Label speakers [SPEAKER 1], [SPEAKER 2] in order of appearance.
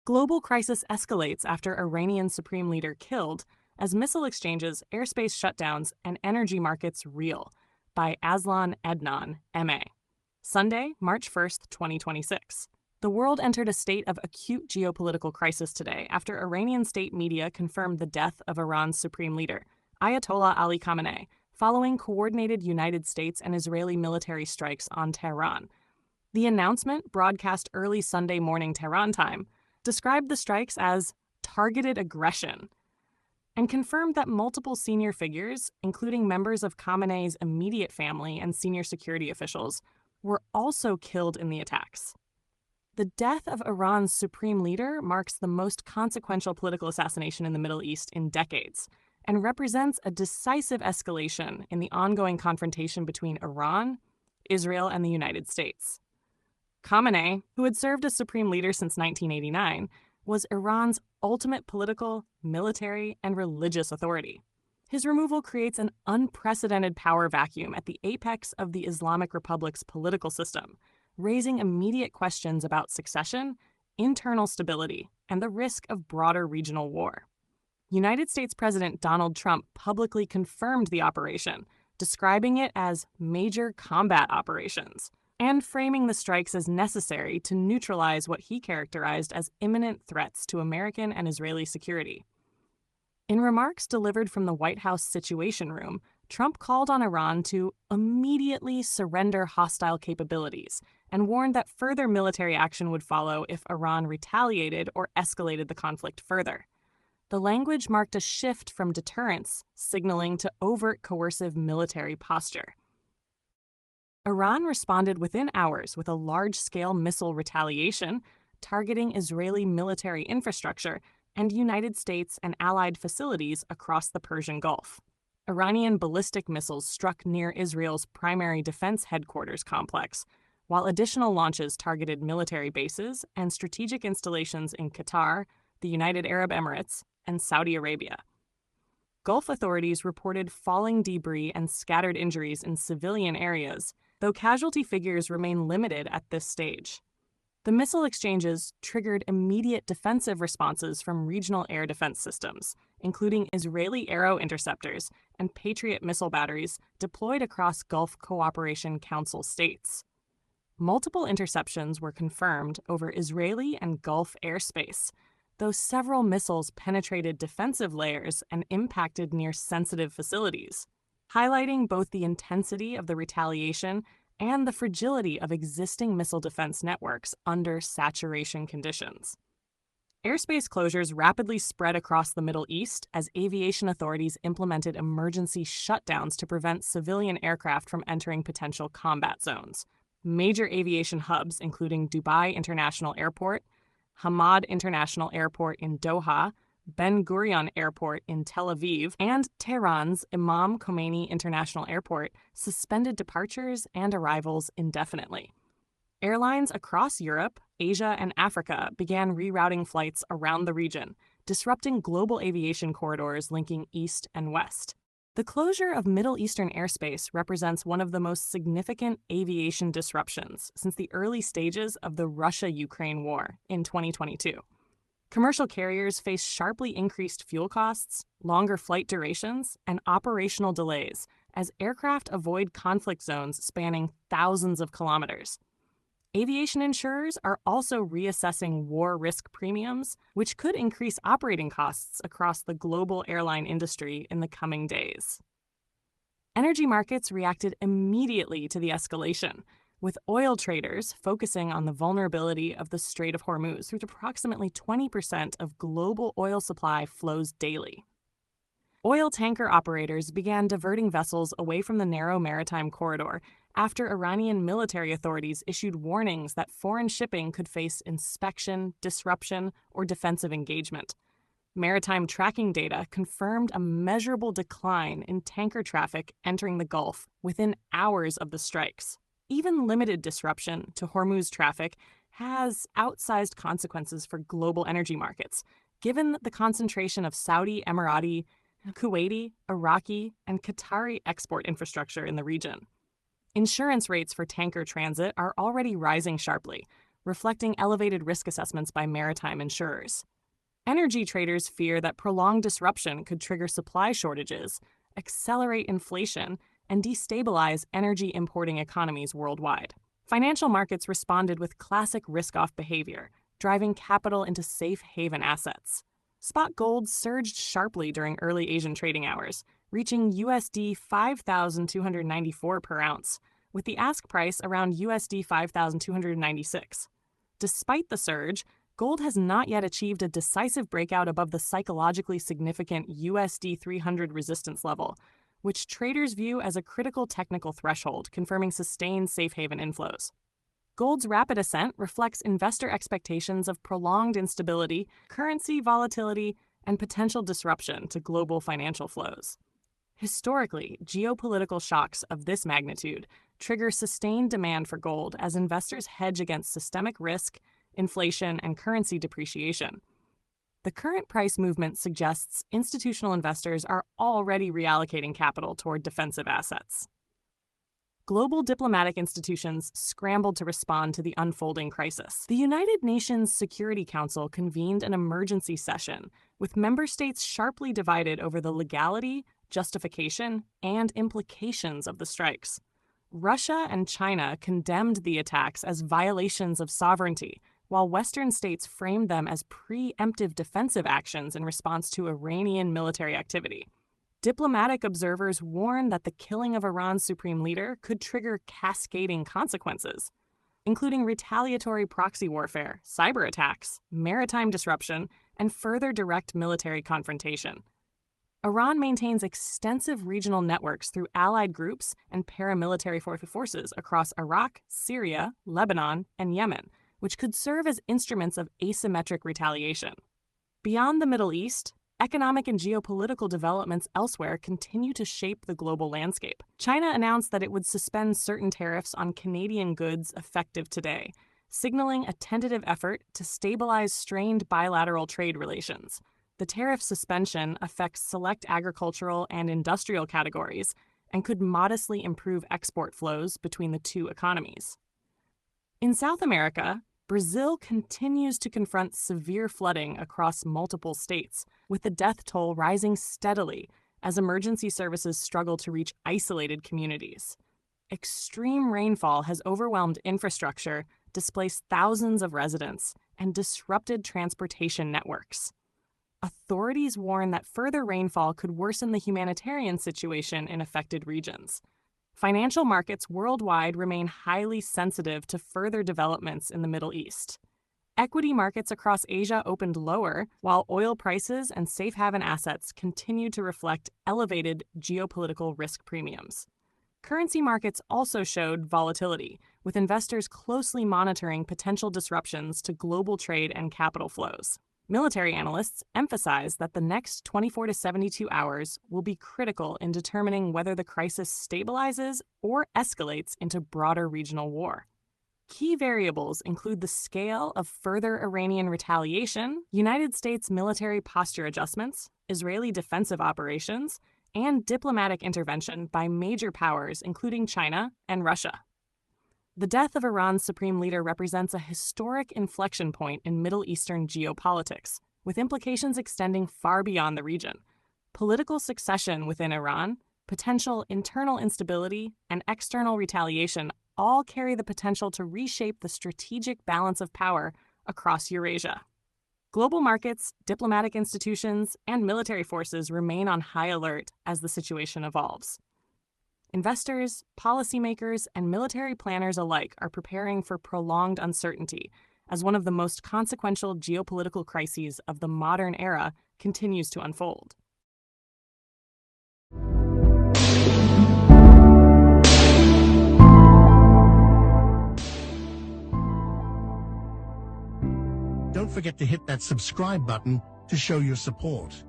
[SPEAKER 1] Global crisis escalates after Iranian supreme leader killed as missile exchanges, airspace shutdowns, and energy markets reel, by AZLAN ADNAN, MA. Sunday, March 1st, 2026. The world entered a state of acute geopolitical crisis today after Iranian state media confirmed the death of Iran's supreme leader, Ayatollah Ali Khamenei, following coordinated United States and Israeli military strikes on Tehran. The announcement, broadcast early Sunday morning Tehran time, described the strikes as targeted aggression and confirmed that multiple senior figures, including members of Khamenei's immediate family and senior security officials, were also killed in the attacks. The death of Iran's supreme leader marks the most consequential political assassination in the Middle East in decades and represents a decisive escalation in the ongoing confrontation between Iran, Israel, and the United States. Khamenei, who had served as supreme leader since 1989, was Iran's ultimate political, military, and religious authority. His removal creates an unprecedented power vacuum at the apex of the Islamic Republic's political system, raising immediate questions about succession, internal stability, and the risk of broader regional war. United States President Donald Trump publicly confirmed the operation, describing it as major combat operations, and framing the strikes as necessary to neutralize what he characterized as imminent threats to American and Israeli security. In remarks delivered from the White House Situation Room, Trump called on Iran to immediately surrender hostile capabilities and warned that further military action would follow if Iran retaliated or escalated the conflict further. The language marked a shift from deterrence, signaling to overt coercive military posture. Iran responded within hours with a large-scale missile retaliation, targeting Israeli military infrastructure and United States and allied facilities across the Persian Gulf. Iranian ballistic missiles struck near Israel's primary defense headquarters complex, while additional launches targeted military bases and strategic installations in Qatar, the United Arab Emirates, and Saudi Arabia. Gulf authorities reported falling debris and scattered injuries in civilian areas, though casualty figures remain limited at this stage. The missile exchanges triggered immediate defensive responses from regional air defense systems, including Israeli Arrow interceptors and Patriot missile batteries deployed across Gulf Cooperation Council states. Multiple interceptions were confirmed over Israeli and Gulf airspace, though several missiles penetrated defensive layers and impacted near sensitive facilities, highlighting both the intensity of the retaliation and the fragility of existing missile defense networks under saturation conditions. Airspace closures rapidly spread across the Middle East as aviation authorities implemented emergency shutdowns to prevent civilian aircraft from entering potential combat zones. Major aviation hubs, including Dubai International Airport, Hamad International Airport in Doha, Ben Gurion Airport in Tel Aviv, and Tehran's Imam Khomeini International Airport suspended departures and arrivals indefinitely. Airlines across Europe, Asia, and Africa began rerouting flights around the region, disrupting global aviation corridors linking East and West. The closure of Middle Eastern airspace represents one of the most significant aviation disruptions since the early stages of the Russia-Ukraine war in 2022. Commercial carriers face sharply increased fuel costs, longer flight durations, and operational delays as aircraft avoid conflict zones spanning thousands of kilometers. Aviation insurers are also reassessing war risk premiums, which could increase operating costs across the global airline industry in the coming days. Energy markets reacted immediately to the escalation, with oil traders focusing on the vulnerability of the Strait of Hormuz, which approximately 20% of global oil supply flows daily. Oil tanker operators began diverting vessels away from the narrow maritime corridor after Iranian military authorities issued warnings that foreign shipping could face inspection, disruption, or defensive engagement. Maritime tracking data confirmed a measurable decline in tanker traffic entering the Gulf within hours of the strikes. Even limited disruption to Hormuz traffic has outsized consequences for global energy markets, given the concentration of Saudi, Emirati, Kuwaiti, Iraqi, and Qatari export infrastructure in the region. Insurance rates for tanker transit are already rising sharply, reflecting elevated risk assessments by maritime insurers. Energy traders fear that prolonged disruption could trigger supply shortages, accelerate inflation, and destabilize energy importing economies worldwide. Financial markets responded with classic risk-off behavior, driving capital into safe haven assets. Spot gold surged sharply during early Asian trading hours, reaching USD 5,294 per ounce, with the ask price around USD 5,296. Despite the surge, gold has not yet achieved a decisive breakout above the psychologically significant USD 300 resistance level, which traders view as a critical technical threshold confirming sustained safe haven inflows. Gold's rapid ascent reflects investor expectations of prolonged instability, currency volatility, and potential disruption to global financial flows. Historically, geopolitical shocks of this magnitude trigger sustained demand for gold as investors hedge against systemic risk, inflation, and currency depreciation. The current price movement suggests institutional investors are already reallocating capital toward defensive assets. Global diplomatic institutions scrambled to respond to the unfolding crisis. The United Nations Security Council convened an emergency session, with member states sharply divided over the legality, justification, and implications of the strikes. Russia and China condemned the attacks as violations of sovereignty, while Western states framed them as preemptive defensive actions in response to Iranian military activity. Diplomatic observers warn that the killing of Iran's supreme leader could trigger cascading consequences, including retaliatory proxy warfare, cyber attacks, maritime disruption, and further direct military confrontation. Iran maintains extensive regional networks through allied groups and paramilitary forces across Iraq, Syria, Lebanon, and Yemen, which could serve as instruments of asymmetric retaliation. Beyond the Middle East, economic and geopolitical developments elsewhere continue to shape the global landscape. China announced that it would suspend certain tariffs on Canadian goods effective today, signaling a tentative effort to stabilize strained bilateral trade relations. The tariff suspension affects select agricultural and industrial categories and could modestly improve export flows between the two economies. In South America, Brazil continues to confront severe flooding across multiple states, with the death toll rising steadily as emergency services struggle to reach isolated communities. Extreme rainfall has overwhelmed infrastructure, displaced thousands of residents, and disrupted transportation networks. Authorities warn that further rainfall could worsen the humanitarian situation in affected regions. Financial markets worldwide remain highly sensitive to further developments in the Middle East. Equity markets across Asia opened lower, while oil prices and safe haven assets continue to reflect elevated geopolitical risk premiums. Currency markets also showed volatility, with investors closely monitoring potential disruptions to global trade and capital flows. Military analysts emphasize that the next 24 to 72 hours will be critical in determining whether the crisis stabilizes or escalates into broader regional war. Key variables include the scale of further Iranian retaliation, United States military posture adjustments, Israeli defensive operations, and diplomatic intervention by major powers including China and Russia. The death of Iran's supreme leader represents a historic inflection point in Middle Eastern geopolitics, with implications extending far beyond the region. Political succession within Iran, potential internal instability, and external retaliation all carry the potential to reshape the strategic balance of power across Eurasia. Global markets, diplomatic institutions, and military forces remain on high alert as the situation evolves. Investors, policymakers, and military planners alike are preparing for prolonged uncertainty as one of the most consequential geopolitical crises of the modern era continues to unfold.
[SPEAKER 2] Don't forget to hit that subscribe button to show your support.